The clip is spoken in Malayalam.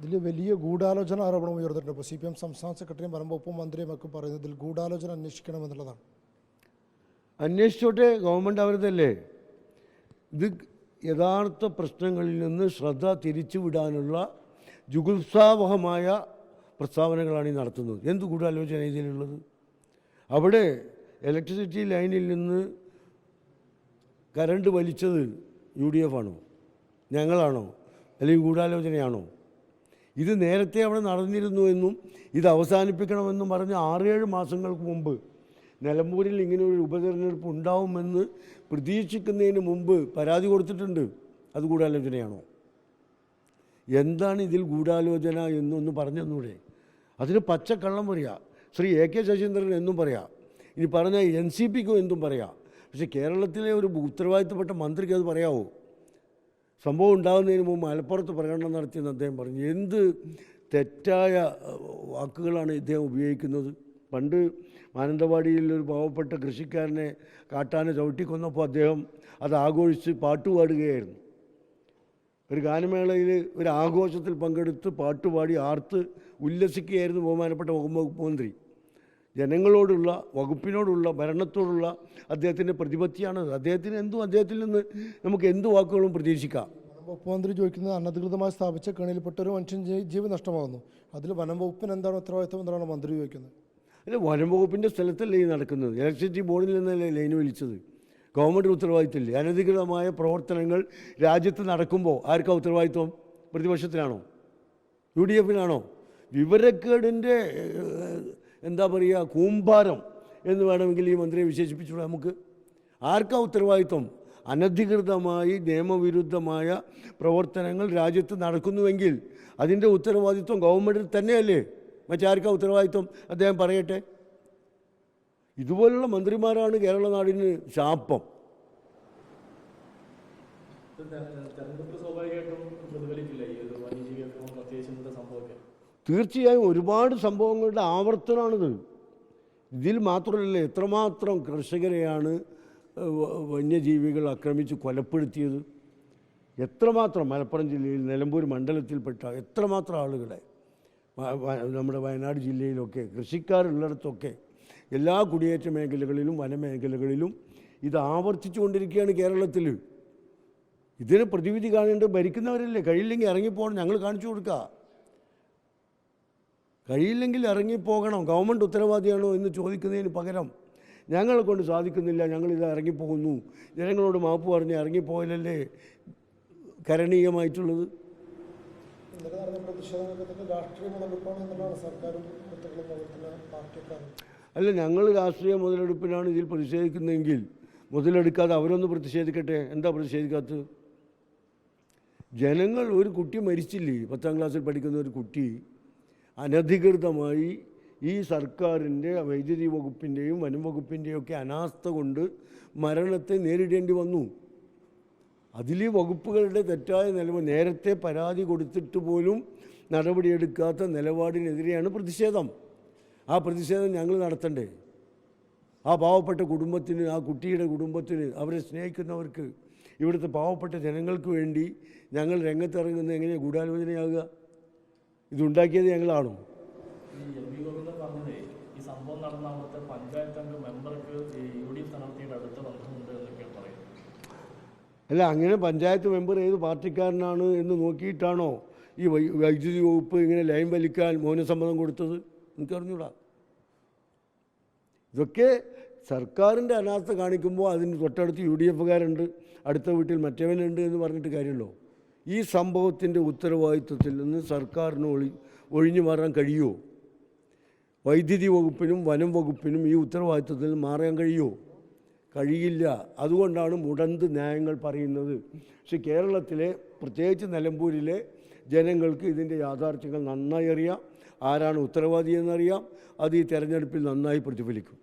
ഇതിൽ വലിയ ഗൂഢാലോചന ആരോപണം ഉയർന്നിട്ടുണ്ട്. ഇപ്പോൾ CPM സംസ്ഥാന സെക്രട്ടറിയും വനംവകുപ്പ് മന്ത്രിയും ഒക്കെ പറയുന്നത് ഇതിൽ ഗൂഢാലോചന അന്വേഷിക്കണമെന്നുള്ളതാണ്. അന്വേഷിച്ചോട്ടെ, ഗവൺമെൻറ് അവരുതല്ലേ. ഇത് യഥാർത്ഥ പ്രശ്നങ്ങളിൽ നിന്ന് ശ്രദ്ധ തിരിച്ചുവിടാനുള്ള ജുഗുപ്സാവഹമായ പ്രസ്താവനകളാണ് ഈ നടത്തുന്നത്. എന്ത് ഗൂഢാലോചന ഇതിലുള്ളത്? അവിടെ ഇലക്ട്രിസിറ്റി ലൈനിൽ നിന്ന് കറണ്ട് വലിച്ചത് UDF ആണോ, ഞങ്ങളാണോ, അല്ലെങ്കിൽ ഗൂഢാലോചനയാണോ? ഇത് നേരത്തെ അവിടെ നടന്നിരുന്നുവെന്നും ഇത് അവസാനിപ്പിക്കണമെന്നും പറഞ്ഞ് 6-7 മാസങ്ങൾക്ക് മുമ്പ് നിലമ്പൂരിൽ ഇങ്ങനെ ഒരു ഉപതെരഞ്ഞെടുപ്പ് ഉണ്ടാവുമെന്ന് പ്രതീക്ഷിക്കുന്നതിന് മുമ്പ് പരാതി കൊടുത്തിട്ടുണ്ട്. അത് ഗൂഢാലോചനയാണോ? എന്താണ് ഇതിൽ ഗൂഢാലോചന എന്നൊന്ന് പറഞ്ഞു തന്നൂടെ? അതിന് പച്ചക്കള്ളം പറയാം. ശ്രീ AK ശശീന്ദ്രൻ എന്നും പറയാം, ഇനി പറഞ്ഞാൽ NCPക്കും എന്തും പറയാം. പക്ഷേ കേരളത്തിലെ ഒരു ഉത്തരവാദിത്തപ്പെട്ട മന്ത്രിക്ക് അത് പറയാമോ? സംഭവം ഉണ്ടാകുന്നതിന് മുമ്പ് മലപ്പുറത്ത് പ്രകടനം നടത്തിയെന്ന് അദ്ദേഹം പറഞ്ഞു. എന്ത് തെറ്റായ വാക്കുകളാണ് ഇദ്ദേഹം ഉപയോഗിക്കുന്നത്. പണ്ട് മാനന്തവാടിയിൽ ഒരു പാവപ്പെട്ട കൃഷിക്കാരനെ കാട്ടാനെ ചവിട്ടിക്കൊന്നപ്പോൾ അദ്ദേഹം അത് ആഘോഷിച്ച് പാട്ടുപാടുകയായിരുന്നു. ഒരു ഗാനമേളയിൽ ഒരു ആഘോഷത്തിൽ പങ്കെടുത്ത് പാട്ടുപാടി ആർത്ത് ഉല്ലസിക്കുകയായിരുന്നു ബഹുമാനപ്പെട്ട വകുപ്പ് മന്ത്രി. ജനങ്ങളോടുള്ള, വകുപ്പിനോടുള്ള, ഭരണത്തോടുള്ള അദ്ദേഹത്തിൻ്റെ പ്രതിപത്തിയാണ്. അദ്ദേഹത്തിൽ നിന്ന് നമുക്ക് എന്ത് വാക്കുകളും പ്രതീക്ഷിക്കാം. വകുപ്പ് മന്ത്രി ചോദിക്കുന്നത് അനധികൃതമായി സ്ഥാപിച്ച കെണിയിൽപ്പെട്ട ഒരു മനുഷ്യൻ ജീവൻ നഷ്ടമാകുന്നു, അതിൽ വനം വകുപ്പിന് എന്താണ് ഉത്തരവാദിത്വം എന്നാണ് മന്ത്രി ചോദിക്കുന്നത്. അല്ല, വനം വകുപ്പിൻ്റെ സ്ഥലത്തല്ലേ ഈ നടക്കുന്നത്? ഇലക്ട്രിസിറ്റി ബോർഡിൽ നിന്നല്ലേ ലൈൻ വലിച്ചത്? ഗവൺമെൻറ് ഉത്തരവാദിത്തമില്ലേ? അനധികൃതമായ പ്രവർത്തനങ്ങൾ രാജ്യത്ത് നടക്കുമ്പോൾ ആർക്കാ ഉത്തരവാദിത്വം? പ്രതിപക്ഷത്തിനാണോ? UDFനാണോ? വിവരക്കേടിൻ്റെ എന്താ പറയുക, കൂമ്പാരം എന്ന് വേണമെങ്കിൽ ഈ മന്ത്രിയെ വിശേഷിപ്പിച്ചുകൂടെ നമുക്ക്? ആർക്കാ ഉത്തരവാദിത്വം? അനധികൃതമായി നിയമവിരുദ്ധമായ പ്രവർത്തനങ്ങൾ രാജ്യത്ത് നടക്കുന്നുവെങ്കിൽ അതിൻ്റെ ഉത്തരവാദിത്വം ഗവൺമെൻറ്റിൽ തന്നെയല്ലേ? മറ്റാർക്കാ ഉത്തരവാദിത്വം? അദ്ദേഹം പറയട്ടെ. ഇതുപോലുള്ള മന്ത്രിമാരാണ് കേരള നാടിന് ശാപം. തീർച്ചയായും ഒരുപാട് സംഭവങ്ങളുടെ ആവർത്തനമാണിത്. ഇതിൽ മാത്രമല്ല, എത്രമാത്രം കർഷകരെയാണ് വന്യജീവികൾ ആക്രമിച്ച് കൊലപ്പെടുത്തിയത്. എത്രമാത്രം മലപ്പുറം ജില്ലയിൽ നിലമ്പൂർ മണ്ഡലത്തിൽപ്പെട്ട എത്രമാത്രം ആളുകളെ, നമ്മുടെ വയനാട് ജില്ലയിലൊക്കെ കൃഷിക്കാരുള്ളിടത്തൊക്കെ എല്ലാ കുടിയേറ്റ മേഖലകളിലും വനമേഖലകളിലും ഇത് ആവർത്തിച്ചു കൊണ്ടിരിക്കുകയാണ് കേരളത്തിൽ. ഇതിന് പ്രതിവിധി കാണേണ്ടത് ഭരിക്കുന്നവരല്ലേ. കഴിയില്ലെങ്കിൽ ഇറങ്ങിപ്പോകണം, ഞങ്ങൾ കാണിച്ചു കൊടുക്കുക. കഴിയില്ലെങ്കിൽ ഇറങ്ങിപ്പോകണം. ഗവൺമെൻറ് ഉത്തരവാദിയാണോ എന്ന് ചോദിക്കുന്നതിന് പകരം ഞങ്ങളെ കൊണ്ട് സാധിക്കുന്നില്ല, ഞങ്ങളിത് ഇറങ്ങിപ്പോകുന്നു, ജനങ്ങളോട് മാപ്പ് പറഞ്ഞ് ഇറങ്ങിപ്പോയാലല്ലേ കരണീയമായിട്ടുള്ളത്. അല്ല, ഞങ്ങൾ രാഷ്ട്രീയ മുതലെടുപ്പിനാണ് ഇതിൽ പ്രതിഷേധിക്കുന്നതെങ്കിൽ മുതലെടുക്കാതെ അവരൊന്ന് പ്രതിഷേധിക്കട്ടെ. എന്താ പ്രതിഷേധിക്കാത്തത്? ജനങ്ങൾ, ഒരു കുട്ടി മരിച്ചില്ലേ, 10ാം ക്ലാസ്സിൽ പഠിക്കുന്ന ഒരു കുട്ടി അനധികൃതമായി ഈ സർക്കാരിൻ്റെ വൈദ്യുതി വകുപ്പിൻ്റെയും വനം വകുപ്പിൻ്റെയും ഒക്കെ അനാസ്ഥ കൊണ്ട് മരണത്തെ നേരിടേണ്ടി വന്നു. അതിൽ വകുപ്പുകളുടെ തെറ്റായ നേരത്തെ പരാതി കൊടുത്തിട്ട് പോലും നടപടിയെടുക്കാത്ത നിലപാടിനെതിരെയാണ് പ്രതിഷേധം. ആ പ്രതിഷേധം ഞങ്ങൾ നടത്തണ്ടേ? ആ പാവപ്പെട്ട കുടുംബത്തിന്, ആ കുട്ടിയുടെ കുടുംബത്തിന്, അവരെ സ്നേഹിക്കുന്നവർക്ക്, ഇവിടുത്തെ പാവപ്പെട്ട ജനങ്ങൾക്ക് വേണ്ടി ഞങ്ങൾ രംഗത്തിറങ്ങുന്നത് എങ്ങനെയാണ് ഗൂഢാലോചനയാകുക? ഇതുണ്ടാക്കിയത് ഞങ്ങളാണോ? അല്ല, അങ്ങനെ പഞ്ചായത്ത് മെമ്പർ ഏത് പാർട്ടിക്കാരനാണ് എന്ന് നോക്കിയിട്ടാണോ ഈ വൈദ്യുതി വകുപ്പ് ഇങ്ങനെ ലൈൻ വലിക്കാൻ മൗനസമ്മതം കൊടുത്തത്? എനിക്കറിഞ്ഞൂടാ. ഇതൊക്കെ സർക്കാരിൻ്റെ അനാസ്ഥ കാണിക്കുമ്പോൾ അതിന് തൊട്ടടുത്ത് UDFകാരുണ്ട്, അടുത്ത വീട്ടിൽ മറ്റവനുണ്ട് എന്ന് പറഞ്ഞിട്ട് കാര്യമല്ലോ. ഈ സംഭവത്തിൻ്റെ ഉത്തരവാദിത്വത്തിൽ നിന്ന് സർക്കാരിന് ഒഴിഞ്ഞു മാറാൻ കഴിയുമോ? വൈദ്യുതി വകുപ്പിനും വനം വകുപ്പിനും ഈ ഉത്തരവാദിത്വത്തിൽ മാറാൻ കഴിയുമോ? കഴിയില്ല. അതുകൊണ്ടാണ് മുടന്ത് ന്യായങ്ങൾ പറയുന്നത്. പക്ഷേ കേരളത്തിലെ, പ്രത്യേകിച്ച് നിലമ്പൂരിലെ ജനങ്ങൾക്ക് ഇതിൻ്റെ യാഥാർത്ഥ്യങ്ങൾ നന്നായി അറിയാം. ആരാണ് ഉത്തരവാദിയെന്നറിയാം. അത് ഈ തെരഞ്ഞെടുപ്പിൽ നന്നായി പ്രതിഫലിക്കും.